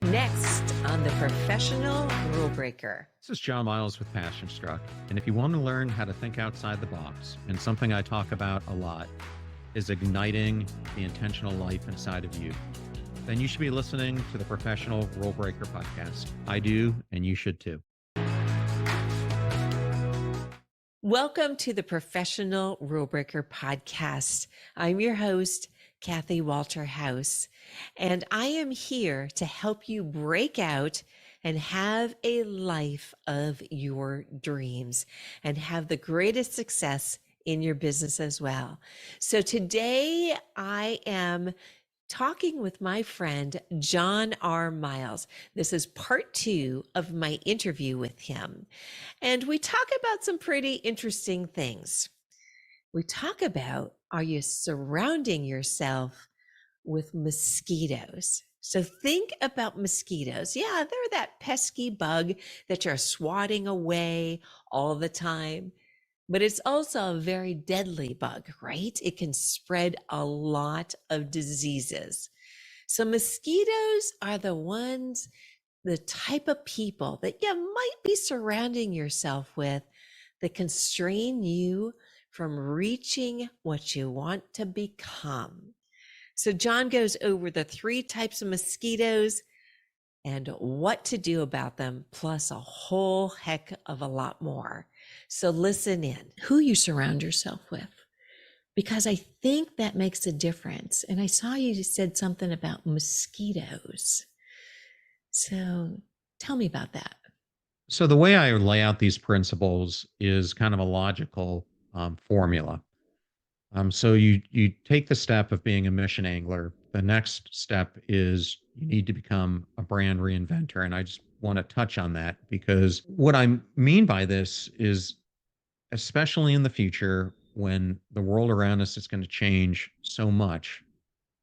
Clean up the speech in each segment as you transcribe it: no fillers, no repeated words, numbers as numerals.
Next on the Professional Rule Breaker. This is John Miles with PassionStruck. And if you want to learn how to think outside the box, and something I talk about a lot is igniting the intentional life inside of you, then you should be listening to the Professional Rule Breaker podcast. I do, and you should too. Welcome to the Professional Rule Breaker podcast. I'm your host, Kathy Walterhouse, and I am here to help you break out and have a life of your dreams and have the greatest success in your business as well. So today I am talking with my friend, John R. Miles. This is part 2 of my interview with him. And we talk about some pretty interesting things. We talk about, are you surrounding yourself with mosquitoes? So think about mosquitoes. Yeah, they're that pesky bug that you're swatting away all the time. But it's also a very deadly bug, right? It can spread a lot of diseases. So mosquitoes are the type of people that you might be surrounding yourself with that constrain you from reaching what you want to become. So John goes over the 3 types of mosquitoes and what to do about them, plus a whole heck of a lot more. So listen in, who you surround yourself with, because I think that makes a difference. And I saw you said something about mosquitoes. So tell me about that. So the way I lay out these principles is kind of a logical formula. So you take the step of being a mission angler. The next step is you need to become a brand reinventor. And I just want to touch on that because what I mean by this is, especially in the future when the world around us is going to change so much,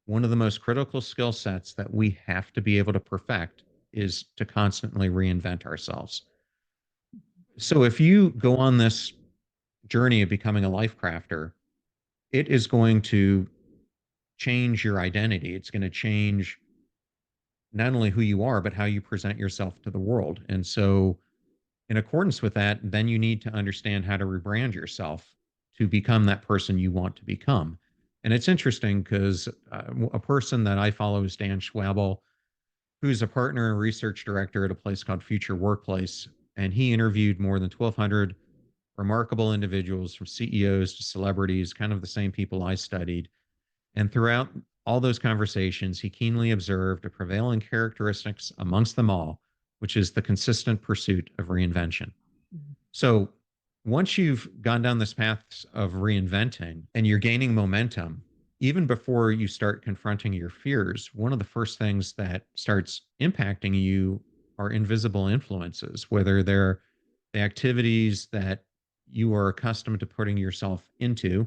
one of the most critical skill sets that we have to be able to perfect is to constantly reinvent ourselves. So if you go on this journey of becoming a life crafter, it is going to change your identity. It's going to change not only who you are, but how you present yourself to the world. And so, in accordance with that, then you need to understand how to rebrand yourself to become that person you want to become. And it's interesting because a person that I follow is Dan Schwabel, who's a partner and research director at a place called Future Workplace. And he interviewed more than 1,200 remarkable individuals, from CEOs to celebrities, kind of the same people I studied. And throughout all those conversations, he keenly observed a prevailing characteristics amongst them all, which is the consistent pursuit of reinvention. Mm-hmm. So once you've gone down this path of reinventing and you're gaining momentum, even before you start confronting your fears, one of the first things that starts impacting you are invisible influences, whether they're the activities that you are accustomed to putting yourself into,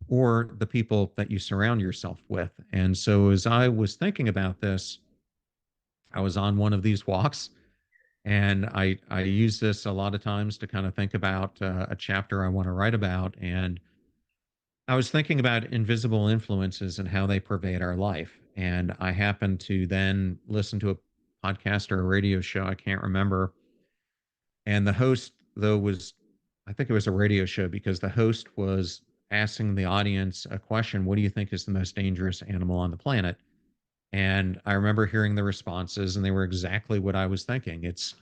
or the people that you surround yourself with. And so as I was thinking about this, I was on one of these walks, and I use this a lot of times to kind of think about a chapter I want to write about. And I was thinking about invisible influences and how they pervade our life. And I happened to then listen to a podcast or a radio show, I can't remember. And the host, though, I think it was a radio show, because the host was asking the audience a question: what do you think is the most dangerous animal on the planet? And I remember hearing the responses, and they were exactly what I was thinking. It's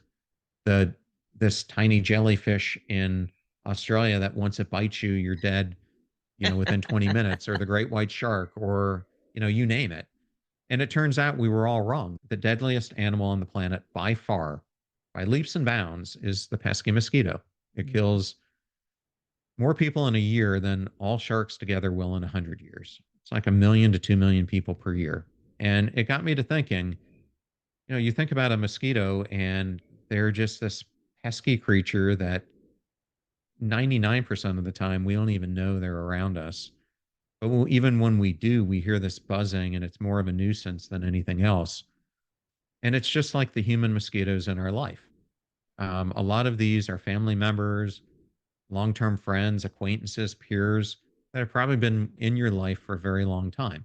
this tiny jellyfish in Australia that once it bites you, you're dead, within 20 minutes, or the great white shark, or, you name it. And it turns out we were all wrong. The deadliest animal on the planet by far, by leaps and bounds, is the pesky mosquito. It kills more people in a year than all sharks together will in 100 years. It's like 1 million to 2 million people per year. And it got me to thinking, you think about a mosquito and they're just this pesky creature that 99% of the time we don't even know they're around us. But even when we do, we hear this buzzing, and it's more of a nuisance than anything else. And it's just like the human mosquitoes in our life. A lot of these are family members, long-term friends, acquaintances, peers that have probably been in your life for a very long time.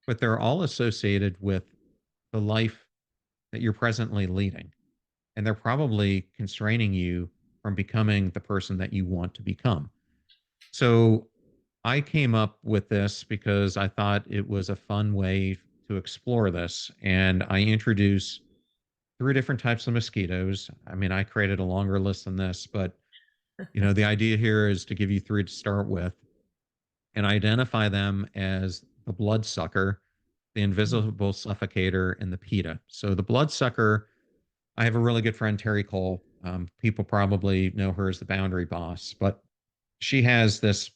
But they're all associated with the life that you're presently leading. And they're probably constraining you from becoming the person that you want to become. So I came up with this because I thought it was a fun way to explore this. And I introduce three different types of mosquitoes. I mean, I created a longer list than this, but the idea here is to give you three to start with and identify them as the bloodsucker, the Mm. invisible suffocator, and the PETA. So the bloodsucker, I have a really good friend, Terry Cole. People probably know her as the boundary boss, but she has this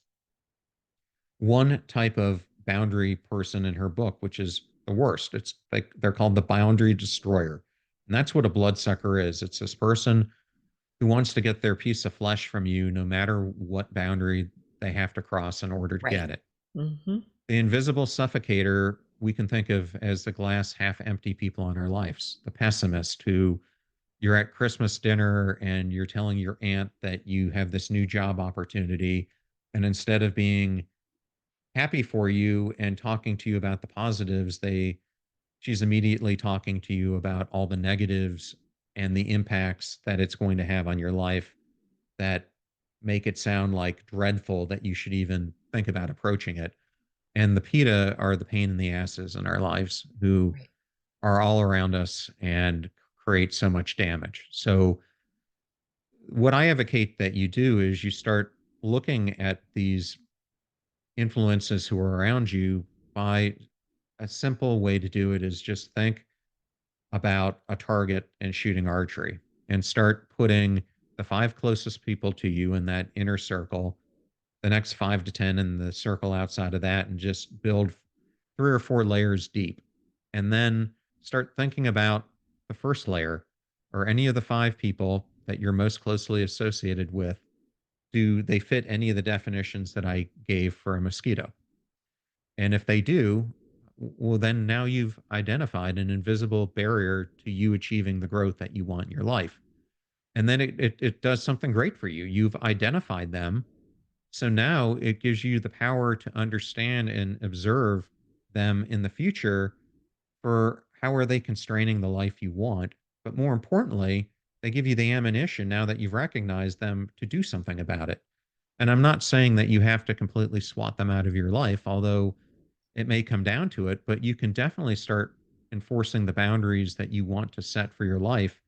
one type of boundary person in her book, which is the worst. It's like they're called the boundary destroyer. And that's what a bloodsucker is. It's this person who wants to get their piece of flesh from you no matter what boundary they have to cross in order to Right. get it. Mm-hmm. The invisible suffocator we can think of as the glass half empty people in our lives, the pessimist who you're at Christmas dinner and you're telling your aunt that you have this new job opportunity. And instead of being happy for you and talking to you about the positives, she's immediately talking to you about all the negatives and the impacts that it's going to have on your life that make it sound like dreadful that you should even think about approaching it. And the PETA are the pain in the asses in our lives who Right. are all around us and create so much damage. So what I advocate that you do is you start looking at these influences who are around you by a simple way to do it is just think about a target and shooting archery and start putting the five closest people to you in that inner circle, the next 5 to 10 in the circle outside of that, and just build 3 or 4 layers deep. And then start thinking about the first layer or any of the five people that you're most closely associated with. Do they fit any of the definitions that I gave for a mosquito? And if they do, well, then now you've identified an invisible barrier to you achieving the growth that you want in your life. And then it does something great for you. You've identified them. So now it gives you the power to understand and observe them in the future for how are they constraining the life you want. But more importantly, they give you the ammunition now that you've recognized them to do something about it. And I'm not saying that you have to completely swat them out of your life, although it may come down to it, but you can definitely start enforcing the boundaries that you want to set for your life.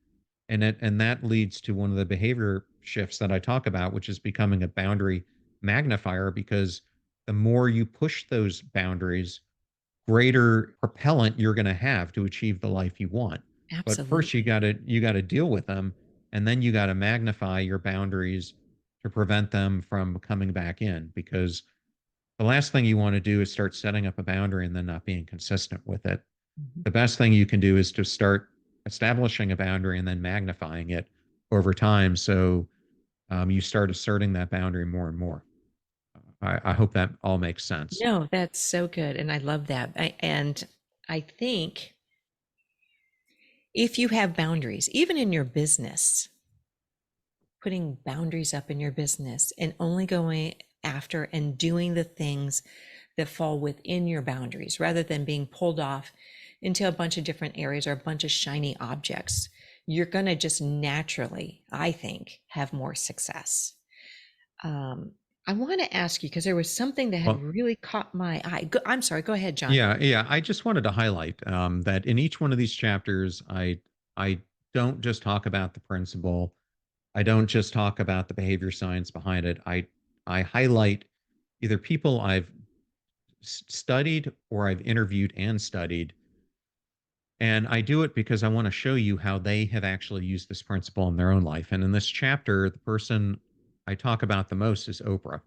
And that leads to one of the behavior shifts that I talk about, which is becoming a boundary magnifier, because the more you push those boundaries, greater propellant you're going to have to achieve the life you want. But first Absolutely. you got to deal with them, and then you got to magnify your boundaries to prevent them from coming back in, because the last thing you want to do is start setting up a boundary and then not being consistent with it. Mhm. The best thing you can do is to start establishing a boundary and then magnifying it over time. So you start asserting that boundary more and more. I hope that all makes sense. No, that's so good. And I love that. And I think if you have boundaries, even in your business, putting boundaries up in your business and only going after and doing the things that fall within your boundaries rather than being pulled off into a bunch of different areas or a bunch of shiny objects, you're going to just naturally, I think, have more success. Um, I want to ask you because there was something that had Well, really caught my eye. I'm sorry. Go ahead, John. yeah. I just wanted to highlight that in each one of these chapters, I don't just talk about the principle. I don't just talk about the behavior science behind it. I highlight either people I've studied or I've interviewed and studied. And I do it because I want to show you how they have actually used this principle in their own life. And in this chapter, the person I talk about the most is Oprah.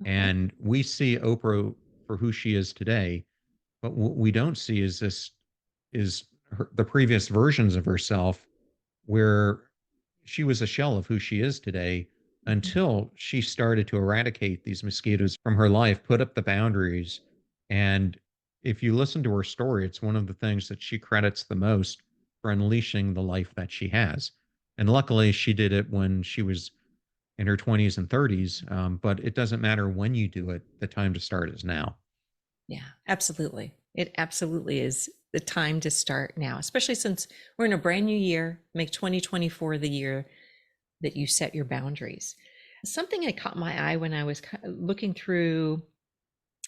Okay. And we see Oprah for who she is today, but what we don't see is the previous versions of herself where she was a shell of who she is today Mhm. until she started to eradicate these mosquitoes from her life, put up the boundaries. And if you listen to her story, it's one of the things that she credits the most for unleashing the life that she has. And luckily, she did it when she was in her 20s and 30s. But it doesn't matter when you do it, the time to start is now. Yeah, absolutely. It absolutely is the time to start now, especially since we're in a brand new year. Make 2024 the year that you set your boundaries. Something that caught my eye when I was looking through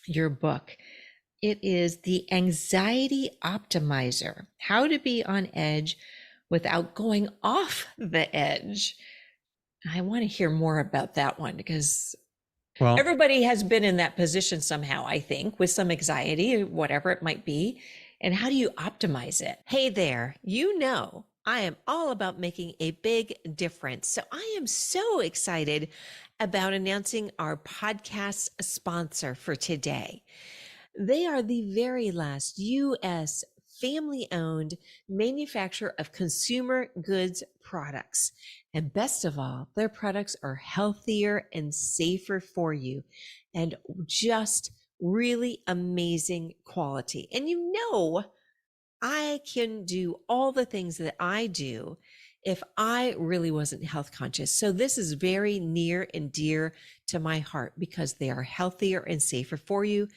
your book, it is the Anxiety Optimizer: How to Be on Edge Without Going Off the Edge. I want to hear more about that one, because Well, everybody has been in that position somehow, I think, with some anxiety, whatever it might be. And how do you optimize it? Hey there, I am all about making a big difference. So I am so excited about announcing our podcast sponsor for today. They are the very last U.S. family owned manufacturer of consumer goods products. And best of all, their products are healthier and safer for you, and just really amazing quality. And I can do all the things that I do if I really wasn't health conscious. So this is very near and dear to my heart, because they are healthier and safer for you.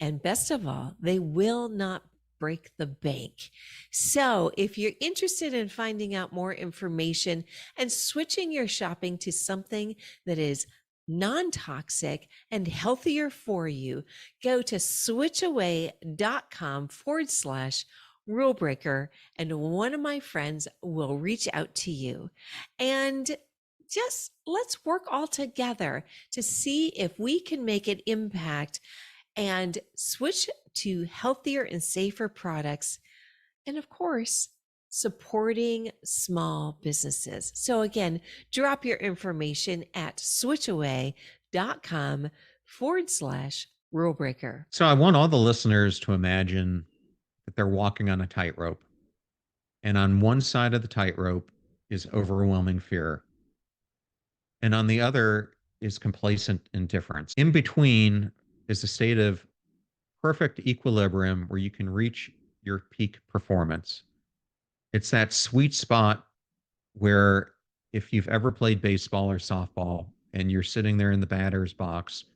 And best of all, they will not break the bank. So if you're interested in finding out more information and switching your shopping to something that is non-toxic and healthier for you, go to switchaway.com/rule breaker, and one of my friends will reach out to you. And just let's work all together to see if we can make an impact and switch to healthier and safer products. And of course, supporting small businesses. So again, drop your information at switchaway.com/rule breaker. so I want all the listeners to imagine that they're walking on a tightrope. And on one side of the tightrope is overwhelming fear. And on the other is complacent indifference. In between is a state of perfect equilibrium where you can reach your peak performance. It's that sweet spot where, if you've ever played baseball or softball and you're sitting there in the batter's box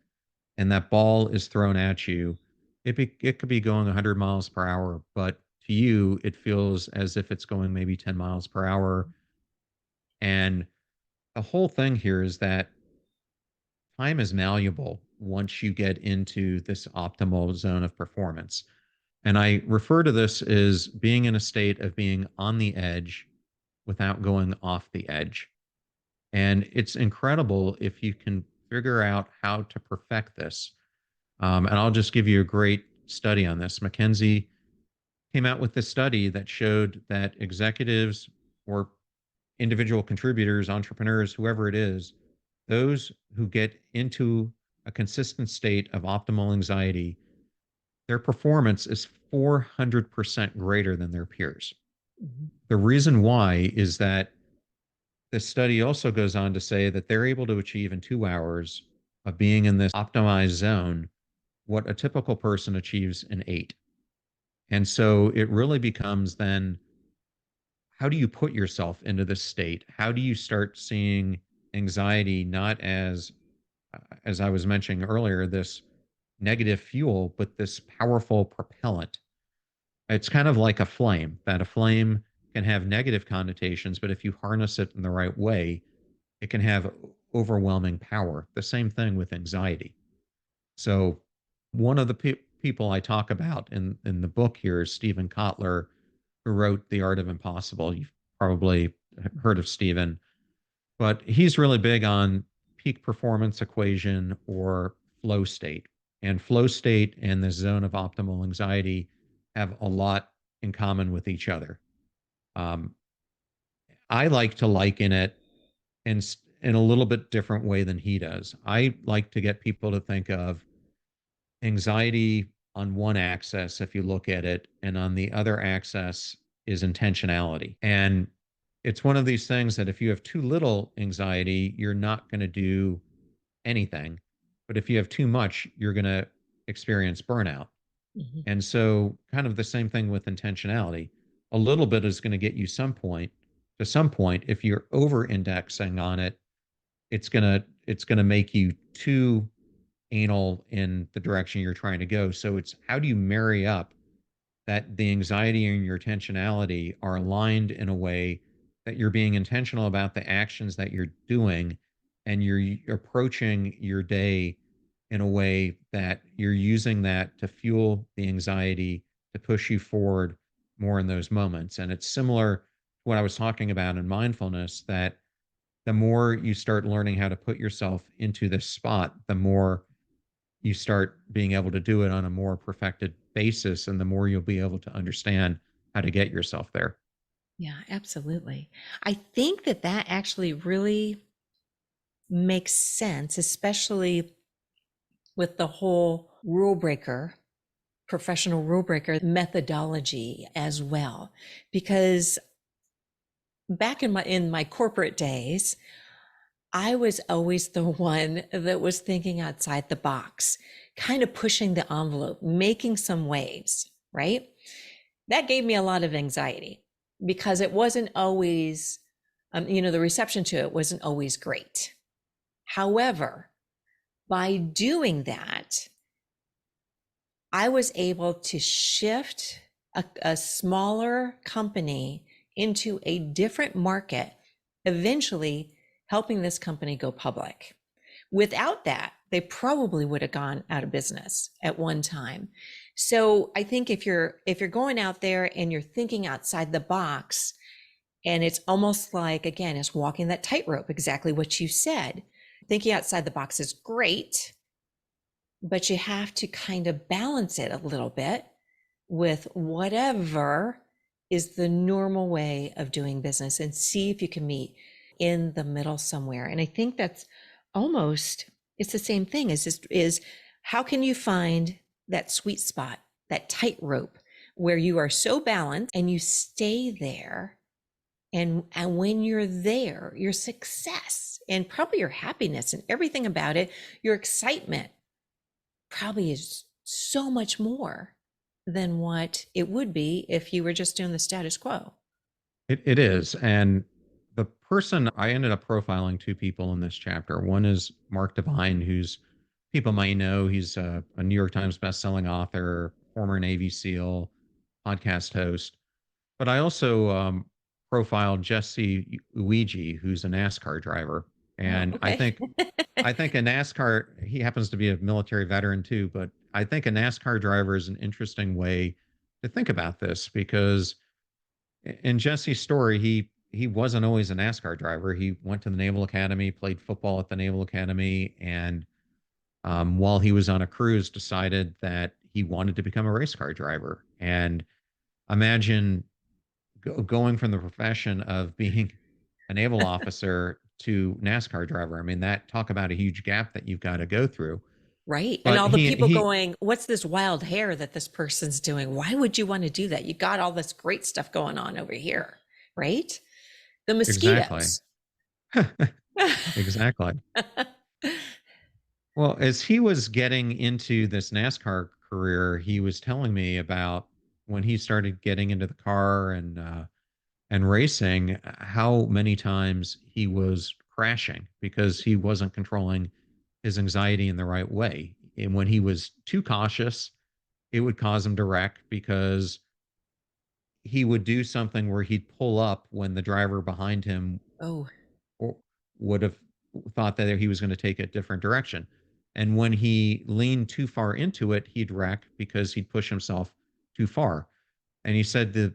and that ball is thrown at you, it could be going 100 miles per hour, but to you, it feels as if it's going maybe 10 miles per hour. And the whole thing here is that time is malleable once you get into this optimal zone of performance. And I refer to this as being in a state of being on the edge without going off the edge. And it's incredible if you can figure out how to perfect this. And I'll just give you a great study on this. McKinsey came out with this study that showed that executives or individual contributors, entrepreneurs, whoever it is, those who get into a consistent state of optimal anxiety, their performance is 400% greater than their peers. Mhm. The reason why is that the study also goes on to say that they're able to achieve in 2 hours of being in this optimized zone what a typical person achieves in 8. And so it really becomes then, how do you put yourself into this state? How do you start seeing anxiety not as I was mentioning earlier, this negative fuel, but this powerful propellant? It's kind of like a flame, that a flame can have negative connotations, but if you harness it in the right way, it can have overwhelming power. The same thing with anxiety. So, one of the people I talk about in the book here is Stephen Kotler, who wrote The Art of Impossible. You've probably heard of Stephen, but he's really big on peak performance equation, or flow state. And flow state and the zone of optimal anxiety have a lot in common with each other. Um, I like to liken it in a little bit different way than he does. I like to get people to think of anxiety on one axis, if you look at it, and on the other axis is intentionality. And it's one of these things that if you have too little anxiety, you're not going to do anything. But if you have too much, you're going to experience burnout. Mhm. And so, kind of the same thing with intentionality. A little bit is going to get you to some point. If you're over indexing on it, it's going to make you too anal in the direction you're trying to go. So it's, how do you marry up that the anxiety and your intentionality are aligned in a way that you're being intentional about the actions that you're doing, and you're approaching your day in a way that you're using that to fuel the anxiety to push you forward more in those moments. And it's similar to what I was talking about in mindfulness, that the more you start learning how to put yourself into this spot, the more you start being able to do it on a more perfected basis, and the more you'll be able to understand how to get yourself there. Yeah, absolutely. I think that that actually really makes sense, especially with the whole rule breaker, professional rule breaker methodology as well. Because back in my corporate days, I was always the one that was thinking outside the box, kind of pushing the envelope, making some waves, right? That gave me a lot of anxiety because it wasn't always, the reception to it wasn't always great. However, by doing that, I was able to shift a smaller company into a different market, eventually helping this company go public. Without that, they probably would have gone out of business at one time. So I think if you're going out there and you're thinking outside the box, and it's almost like, again, it's walking that tightrope, exactly what you said. Thinking outside the box is great, but you have to kind of balance it a little bit with whatever is the normal way of doing business, and see if you can meet in the middle somewhere. And I think that's almost, it's the same thing as just is, how can you find that sweet spot, that tightrope where you are so balanced and you stay there, and when you're there, your success and probably your happiness and everything about it, your excitement probably is so much more than what it would be if you were just doing the status quo. It is. And the person I ended up profiling, two people in this chapter. One is Mark Devine, who's, people might know, he's a New York Times bestselling author, former Navy SEAL, podcast host. But I also profiled Jesse Uiji, who's a NASCAR driver. Oh, And okay. I think a NASCAR, he happens to be a military veteran too, but I think a NASCAR driver is an interesting way to think about this, because in Jesse's story, he wasn't always a NASCAR driver. He went to the Naval Academy, played football at the Naval Academy, and while he was on a cruise, decided that he wanted to become a race car driver. And imagine going from the profession of being a naval officer to NASCAR driver. I mean, that, talk about a huge gap that you've got to go through. Right. And But all the people he going, what's this wild hair that this person's doing? Why would you want to do that? You got all this great stuff going on over here, right? The exactly. mosquitoes. Exactly. Well, as he was getting into this NASCAR career, he was telling me about when he started getting into the car and racing, how many times he was crashing because he wasn't controlling his anxiety in the right way. And when he was too cautious, it would cause him to wreck, because he would do something where he'd pull up when the driver behind him Oh, or would have thought that he was going to take a different direction. And when he leaned too far into it, he'd wreck because he'd push himself too far. And he said that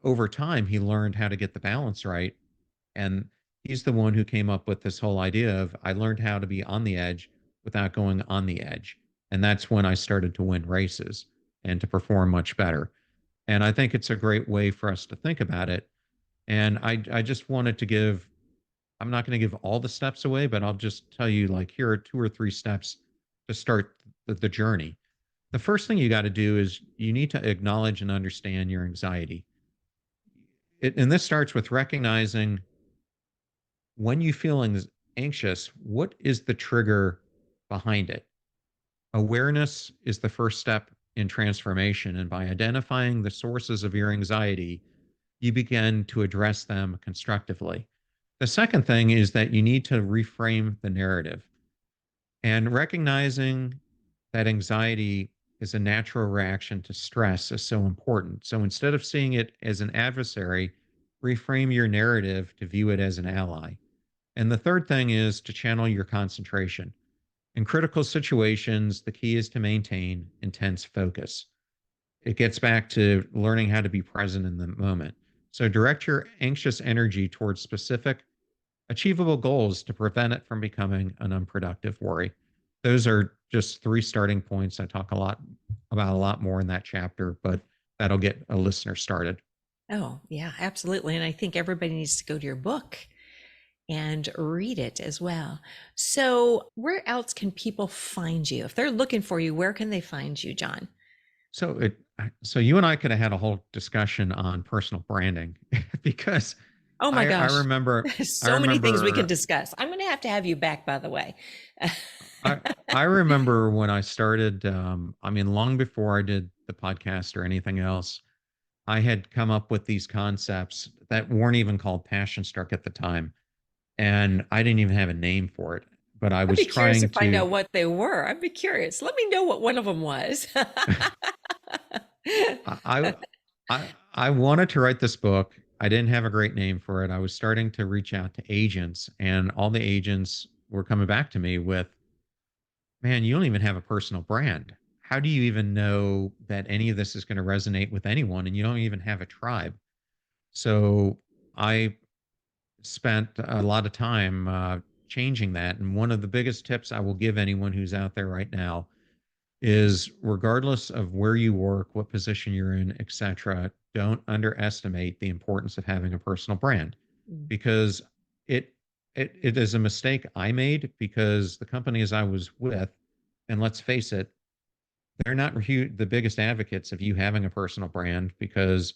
over time, he learned how to get the balance right. And he's the one who came up with this whole idea of, I learned how to be on the edge without going on the edge. And that's when I started to win races and to perform much better. And I think it's a great way for us to think about it. And I just wanted to give, I'm not going to give all the steps away, but I'll just tell you, like, here are two or three steps to start the journey. The first thing you got to do is you need to acknowledge and understand your anxiety. And this starts with recognizing, when you feel anxious, what is the trigger behind it? Awareness is the first step in transformation. And by identifying the sources of your anxiety, you begin to address them constructively. The second thing is that you need to reframe the narrative, and recognizing that anxiety is a natural reaction to stress is so important. So instead of seeing it as an adversary, reframe your narrative to view it as an ally. And the third thing is to channel your concentration. In critical situations, the key is to maintain intense focus. It gets back to learning how to be present in the moment. So direct your anxious energy towards specific, achievable goals to prevent it from becoming an unproductive worry. Those are just three starting points. I talk a lot more in that chapter, but that'll get a listener started. Oh, yeah, absolutely. And I think everybody needs to go to your book and read it as well. So, where else can people find you? If they're looking for you, where can they find you, John? So it so you and I could have had a whole discussion on personal branding because Oh my I gosh, remember I so many things we can remember discuss. I'm going to have you back, by the way. I I remember when I started I mean long before I did the podcast or anything else, I had come up with these concepts that weren't even called PassionStruck at the time. And I didn't even have a name for it, but I I'd was be curious to trying find to out what they were. I'd be curious. Let me know what one of them was. I I wanted to write this book. I didn't have a great name for it. I was starting to reach out to agents, and all the agents were coming back to me with, "Man, you don't even have a personal brand. How do you even know that any of this is going to resonate with anyone and you don't even have a tribe?" So, I spent a lot of time changing that, and one of the biggest tips I will give anyone who's out there right now is regardless of where you work, what position you're in, etc., don't underestimate the importance of having a personal brand because it, it is a mistake I made because the companies I was with, and let's face it, they're not the biggest advocates of you having a personal brand because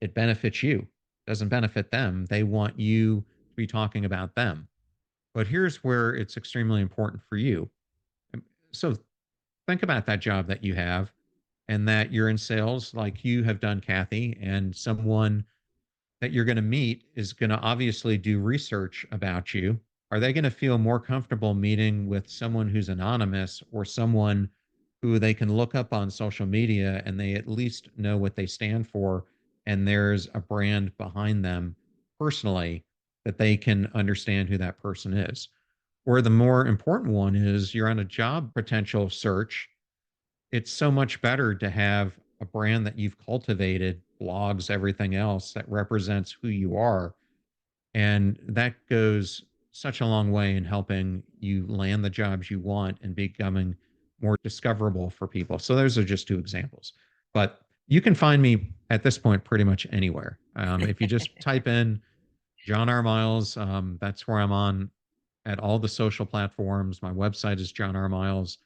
it benefits you, doesn't benefit them. They want you to be talking about them. But here's where it's extremely important for you. So think about that job that you have and that you're in sales like you have done, Kathy, and someone that you're going to meet is going to obviously do research about you. Are they going to feel more comfortable meeting with someone who's anonymous or someone who they can look up on social media and they at least know what they stand for and there's a brand behind them personally that they can understand who that person is? Or the more important one is you're on a job potential search, it's so much better to have a brand that you've cultivated, blogs, everything else that represents who you are. And that goes such a long way in helping you land the jobs you want and becoming more discoverable for people. So those are just two examples. But you can find me at this point pretty much anywhere. If you just type in John R. Miles, that's where I'm on at all the social platforms. My website is John R. Miles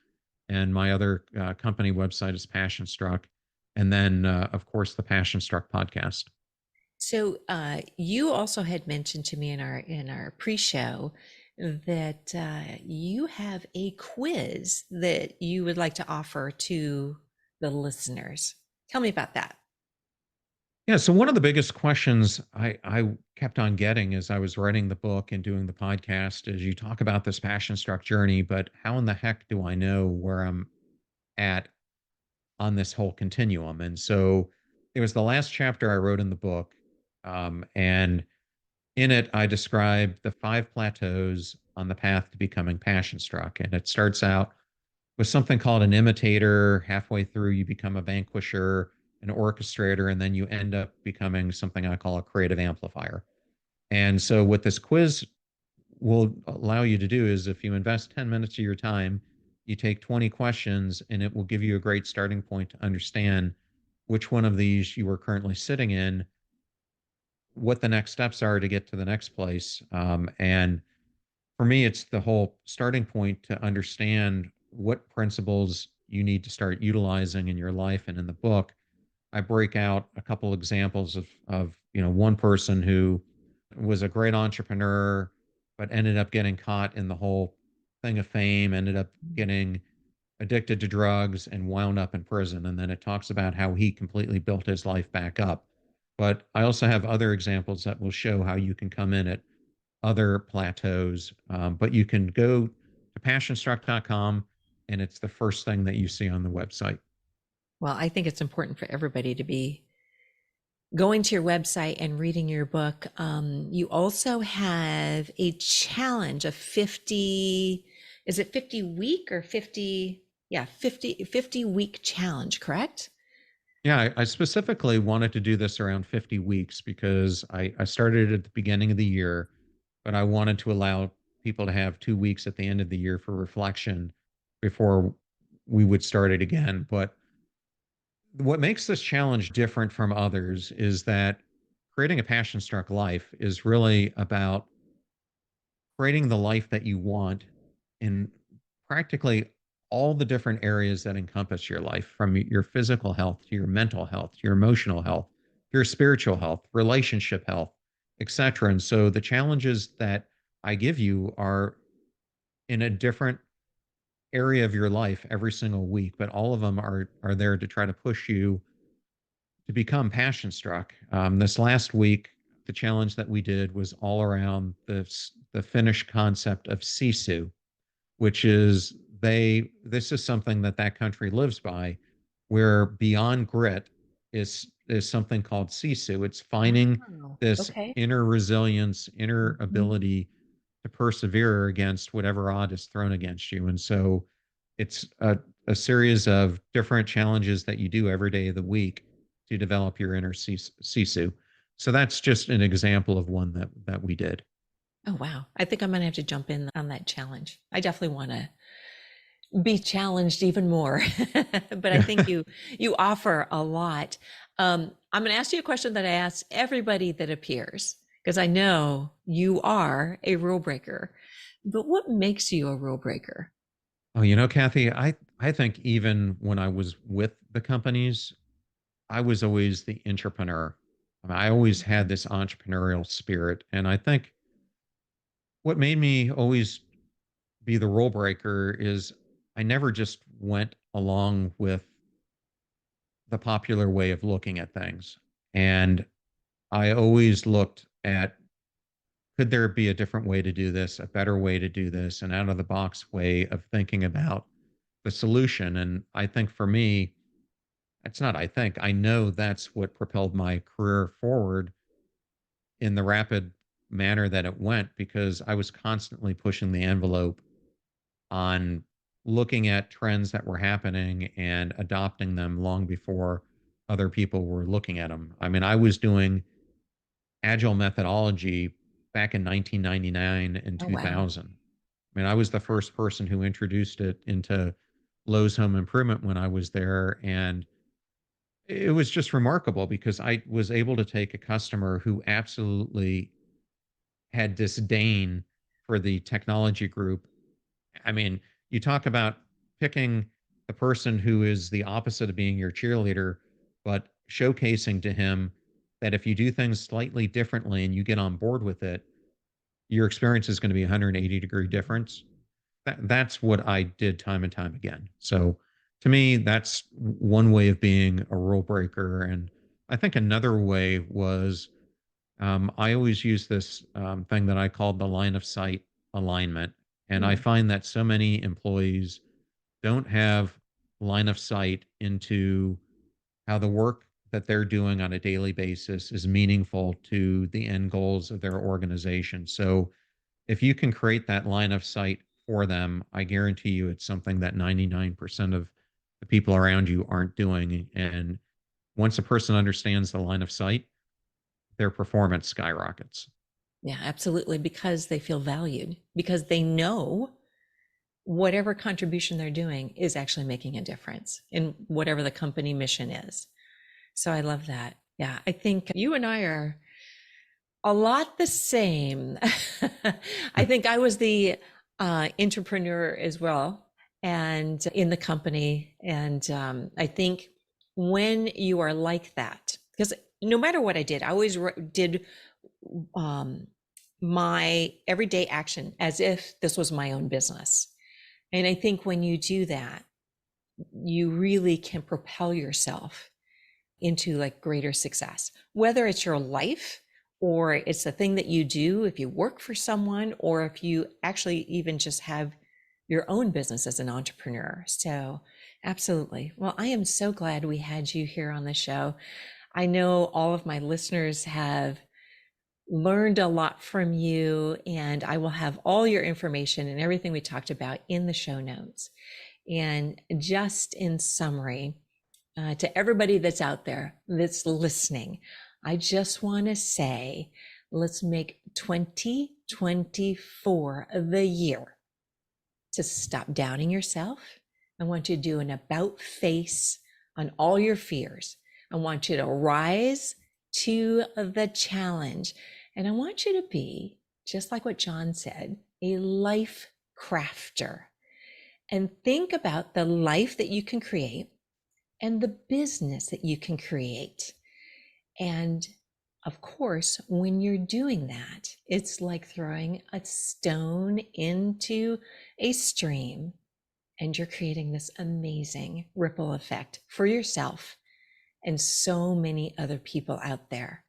and my other company website is PassionStruck, and then of course the PassionStruck podcast. So you also had mentioned to me in our pre-show that you have a quiz that you would like to offer to the listeners. Tell me about that. Yeah, so one of the biggest questions I kept on getting as I was writing the book and doing the podcast is you talk about this PassionStruck journey, but how in the heck do I know where I'm at on this whole continuum? And so it was the last chapter I wrote in the book, and in it, I describe the five plateaus on the path to becoming passion struck. And it starts out with something called an imitator. Halfway through, you become a vanquisher, an orchestrator, and then you end up becoming something I call a creative amplifier. And so, what this quiz will allow you to do is if you invest 10 minutes of your time, you take 20 questions, and it will give you a great starting point to understand which one of these you are currently sitting in, what the next steps are to get to the next place. And for me, it's the whole starting point to understand what principles you need to start utilizing in your life. And in the book, I break out a couple examples of one person who was a great entrepreneur, but ended up getting caught in the whole thing of fame, ended up getting addicted to drugs and wound up in prison. And then it talks about how he completely built his life back up. But I also have other examples that will show how you can come in at other plateaus. But you can go to passionstruck.com and it's the first thing that you see on the website. Well, I think it's important for everybody to be going to your website and reading your book. You also have a challenge of 50, is it 50 week or 50? Yeah, 50 week challenge, correct? Yeah, I specifically wanted to do this around 50 weeks because I started at the beginning of the year, but I wanted to allow people to have 2 weeks at the end of the year for reflection before we would start it again. But what makes this challenge different from others is that creating a passion struck life is really about creating the life that you want in practically all the different areas that encompass your life, from your physical health to your mental health, your emotional health, your spiritual health, relationship health, etc. And so the challenges that I give you are in a different area of your life every single week, but all of them are there to try to push you to become passion struck. This last week, the challenge that we did was all around the Finnish concept of sisu, which is this is something that that country lives by, where beyond grit is something called sisu. It's finding Wow. this Okay. inner resilience, inner Mhm. ability to persevere against whatever odd is thrown against you. And so it's a series of different challenges that you do every day of the week to develop your inner sisu. So that's just an example of one that we did. Oh, wow. I think I'm going to have to jump in on that challenge. I definitely want to be challenged even more. But I think you offer a lot. I'm going to ask you a question that I ask everybody that appears, because I know you are a rule breaker. But what makes you a rule breaker? Oh, Kathy, I think even when I was with the companies, I was always the entrepreneur. I always had this entrepreneurial spirit. And I think what made me always be the rule breaker is I never just went along with the popular way of looking at things. And I always looked at, could there be a different way to do this, a better way to do this, an out of the box way of thinking about the solution? And I think for me, it's not, I know that's what propelled my career forward in the rapid manner that it went, because I was constantly pushing the envelope on looking at trends that were happening and adopting them long before other people were looking at them. I mean, I was doing agile methodology back in 1999 and Oh, wow. 2000. I mean, I was the first person who introduced it into Lowe's Home Improvement when I was there. And it was just remarkable because I was able to take a customer who absolutely had disdain for the technology group. I mean, you talk about picking the person who is the opposite of being your cheerleader, but showcasing to him that if you do things slightly differently and you get on board with it, your experience is going to be 180-degree difference. That's what I did time and time again. So to me, that's one way of being a rule breaker. And I think another way was, I always use this thing that I called the line of sight alignment. And I Hmm. find that so many employees don't have line of sight into how the work that they're doing on a daily basis is meaningful to the end goals of their organization. So if you can create that line of sight for them, I guarantee you it's something that 99% of the people around you aren't doing. And once a person understands the line of sight, their performance skyrockets. Yeah, absolutely. Because they feel valued, because they know whatever contribution they're doing is actually making a difference in whatever the company mission is. So I love that. Yeah, I think you and I are a lot the same. I think I was the entrepreneur as well, and in the company. And I think when you are like that, because no matter what I did, I always did um, my everyday action as if this was my own business. And I think when you do that, you really can propel yourself into like greater success, whether it's your life or it's the thing that you do if you work for someone, or if you actually even just have your own business as an entrepreneur. So Absolutely. Well, I am so glad we had you here on the show. I know all of my listeners have learned a lot from you, and I will have all your information and everything we talked about in the show notes. And just in summary, to everybody that's out there that's listening, I just want to say, let's make 2024 the year to stop doubting yourself. I want you to do an about face on all your fears. I want you to rise to the challenge. And I want you to be, just like what John said, a life crafter. And think about the life that you can create and the business that you can create. And of course, when you're doing that, it's like throwing a stone into a stream, and you're creating this amazing ripple effect for yourself and so many other people out there.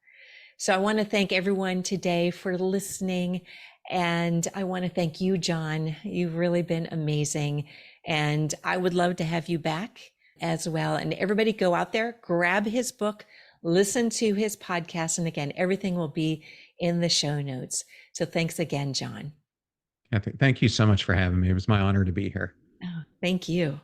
So I want to thank everyone today for listening. And I want to thank you, John. You've really been amazing. And I would love to have you back as well. And everybody go out there, grab his book, listen to his podcast. And again, everything will be in the show notes. So thanks again, John. Kathy, thank you so much for having me. It was my honor to be here. Oh, thank you.